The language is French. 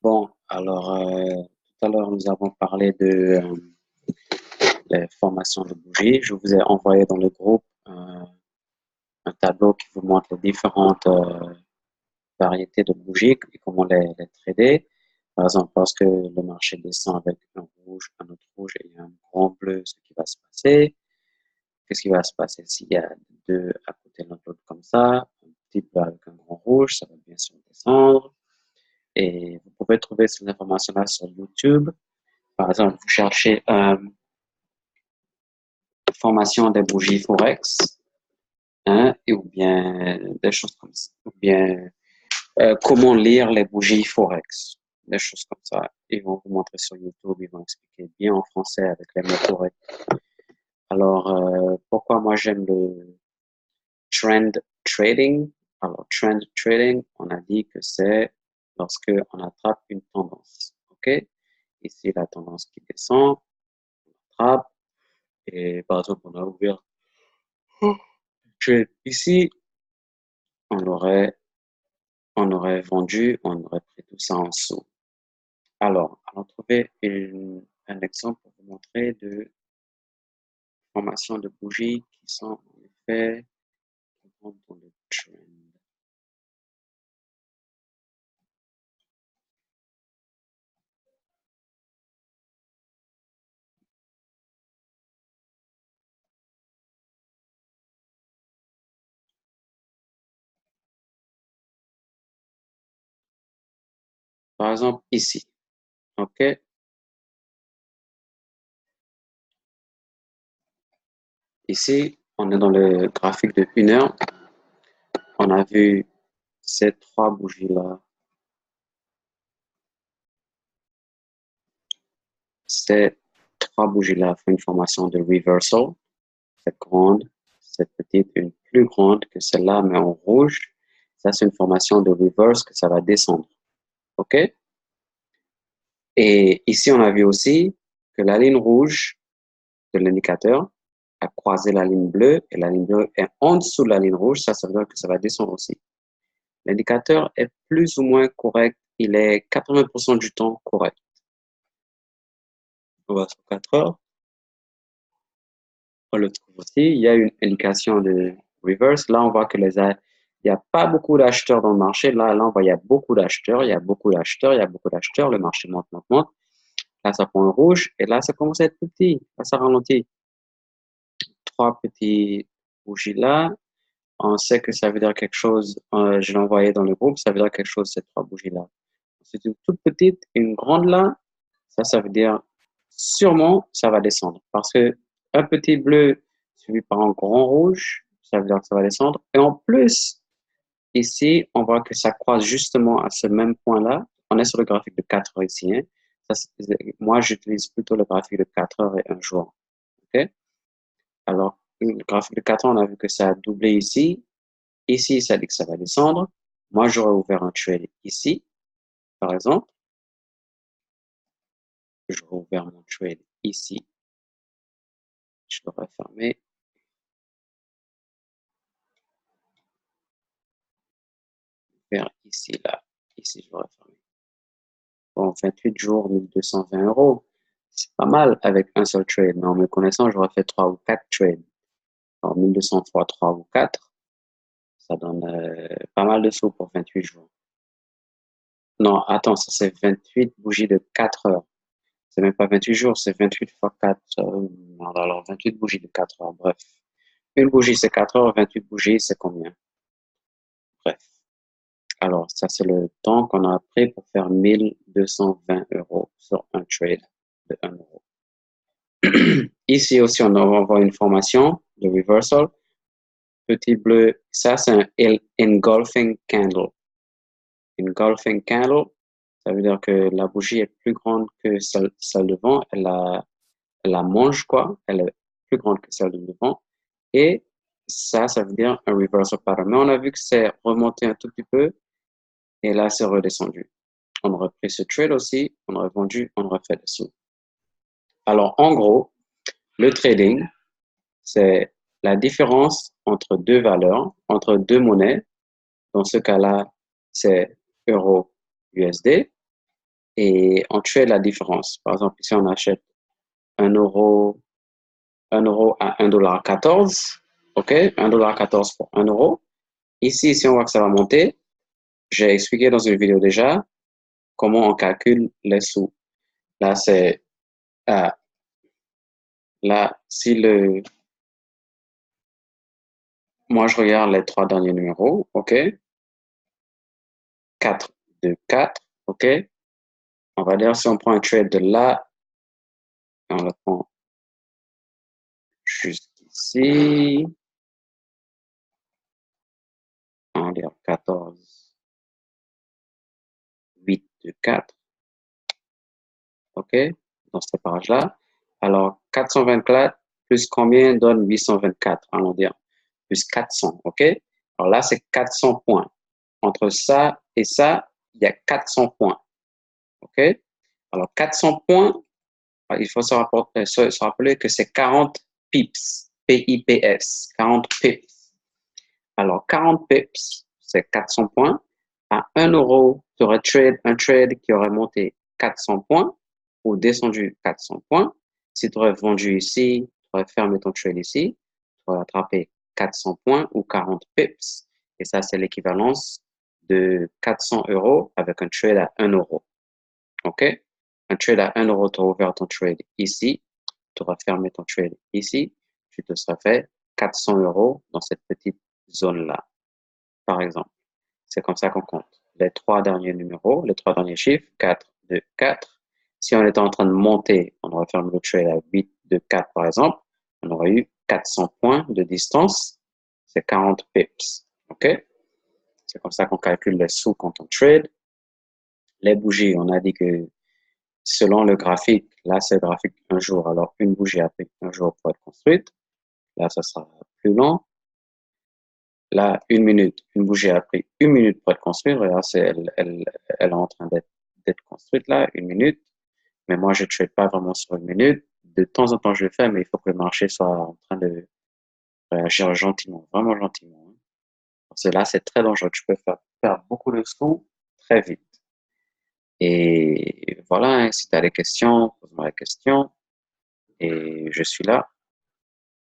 Bon, alors, tout à l'heure, nous avons parlé de la formation de bougies. Je vous ai envoyé dans le groupe un tableau qui vous montre les différentes variétés de bougies et comment les trader. Par exemple, lorsque le marché descend avec un rouge, un autre rouge et un grand bleu, ce qui va se passer. Qu'est-ce qui va se passer s'il y a deux à côté de l'autre comme ça, un petit bleu avec un grand rouge, ça va bien sûr descendre. Et vous pouvez trouver ces informations-là sur YouTube. Par exemple, vous cherchez formation des bougies Forex, hein, ou bien des choses comme ça, ou bien comment lire les bougies Forex, des choses comme ça. Ils vont vous montrer sur YouTube, ils vont expliquer bien en français avec les mots corrects. Alors, pourquoi moi j'aime le trend trading? Alors, trend trading, on a dit que c'est lorsque on attrape une tendance. OK? Ici, la tendance qui descend, on attrape. Et par exemple, on a ouvert trade ici, on aurait vendu, on aurait pris tout ça en sous. Alors, allons trouver un exemple pour vous montrer de formations de bougies qui sont en effet dans le trend. Par exemple, ici, OK? Ici, on est dans le graphique de 1 heure. On a vu ces trois bougies-là. Ces trois bougies-là font une formation de reversal. Cette grande, cette petite, une plus grande que celle-là, mais en rouge. Ça, c'est une formation de reverse que ça va descendre. OK? Et ici, on a vu aussi que la ligne rouge de l'indicateur a croisé la ligne bleue et la ligne bleue est en dessous de la ligne rouge. Ça veut dire que ça va descendre aussi. L'indicateur est plus ou moins correct. Il est 80% du temps correct. On va sur 4 heures. On le trouve aussi. Il y a une indication de reverse. Là, on voit que il n'y a pas beaucoup d'acheteurs dans le marché. Là, on voit qu'il y a beaucoup d'acheteurs. Il y a beaucoup d'acheteurs. Il y a beaucoup d'acheteurs. Le marché monte, monte, monte. Là, ça prend un rouge. Et là, ça commence à être plus petit. Là, ça ralentit. Trois petits bougies là. On sait que ça veut dire quelque chose. Je l'ai envoyé dans le groupe. Ça veut dire quelque chose, ces trois bougies là. C'est une toute petite, une grande là. Ça veut dire sûrement ça va descendre. Parce que un petit bleu suivi par un grand rouge, ça veut dire que ça va descendre. Et en plus, ici, on voit que ça croise justement à ce même point-là. On est sur le graphique de 4 heures ici. Hein. Moi, j'utilise plutôt le graphique de 4 heures et un jour. Okay? Alors, le graphique de 4 heures, on a vu que ça a doublé ici. Ici, ça dit que ça va descendre. Moi, j'aurais ouvert un trade ici, par exemple. J'aurais ouvert mon trade ici. Je l'aurais fermé. Vers ici, là. Ici, je l'aurais fermé. Bon, 28 jours, 1220 euros. C'est pas mal avec un seul trade. Mais en me connaissant, j'aurais fait 3 ou 4 trades. Alors, 1200 fois 3 ou 4, ça donne pas mal de sous pour 28 jours. Non, attends, ça c'est 28 bougies de 4 heures. C'est même pas 28 jours, c'est 28 fois 4. Alors, 28 bougies de 4 heures, bref. Une bougie, c'est 4 heures, 28 bougies, c'est combien? Bref. Alors, ça, c'est le temps qu'on a pris pour faire 1220 euros sur un trade de 1 euro. Ici aussi, on envoie une formation de reversal. Petit bleu, ça, c'est un engulfing candle. Engulfing candle, ça veut dire que la bougie est plus grande que celle devant. Elle la mange, quoi. Elle est plus grande que celle de devant. Et ça veut dire un reversal pattern. Mais on a vu que c'est remonté un tout petit peu. Et là, c'est redescendu. On aurait pris ce trade aussi, on aurait vendu, on aurait fait des sous. Alors, en gros, le trading, c'est la différence entre deux valeurs, entre deux monnaies. Dans ce cas-là, c'est euro USD. et on trade la différence. Par exemple, ici, on achète 1 euro, 1 euro à 1,14 $. OK? 1,14 $ pour 1 euro. Ici, si on voit que ça va monter, j'ai expliqué dans une vidéo déjà comment on calcule les sous. Là, c'est là, si moi je regarde les 3 derniers numéros, OK? 4, 2, 4, OK? On va dire si on prend un trade de là, on le prend jusqu'ici, on va dire 14, 8, 2, 4, OK? Dans cette page-là. Alors, 424 plus combien donne 824? Allons dire plus 400, OK? Alors là, c'est 400 points. Entre ça et ça, il y a 400 points, OK? Alors, 400 points, il faut se rappeler que c'est 40 pips, P-I-P-S, 40 pips. Alors, 40 pips, c'est 400 points. À 1 euro, tu aurais un trade qui aurait monté 400 points ou descendu 400 points. Si tu aurais vendu ici, tu aurais fermé ton trade ici, tu aurais attrapé 400 points ou 40 pips. Et ça, c'est l'équivalence de 400 euros avec un trade à 1 euro. OK? Un trade à 1 euro, tu as ouvert ton trade ici, tu auras fermé ton trade ici, tu te seras fait 400 euros dans cette petite zone-là, par exemple. C'est comme ça qu'on compte. Les 3 derniers numéros, les 3 derniers chiffres, 4, 2, 4. Si on était en train de monter, on aurait fermé le trade à 8, 2, 4 par exemple, on aurait eu 400 points de distance, c'est 40 pips. OK? C'est comme ça qu'on calcule les sous quand on trade. Les bougies, on a dit que selon le graphique, là c'est le graphique un jour, alors une bougie a pris un jour pour être construite. Là, ça sera plus lent. Là, une bougie a pris 1 minute pour être construite. Regarde, elle est en train d'être construite là, 1 minute. Mais moi, je ne trade pas vraiment sur 1 minute. De temps en temps, je le fais, mais il faut que le marché soit en train de réagir gentiment, vraiment gentiment, hein. Parce que là, c'est très dangereux. Tu peux faire beaucoup de sous très vite. Et voilà, hein, si tu as des questions, pose-moi des questions. Et je suis là.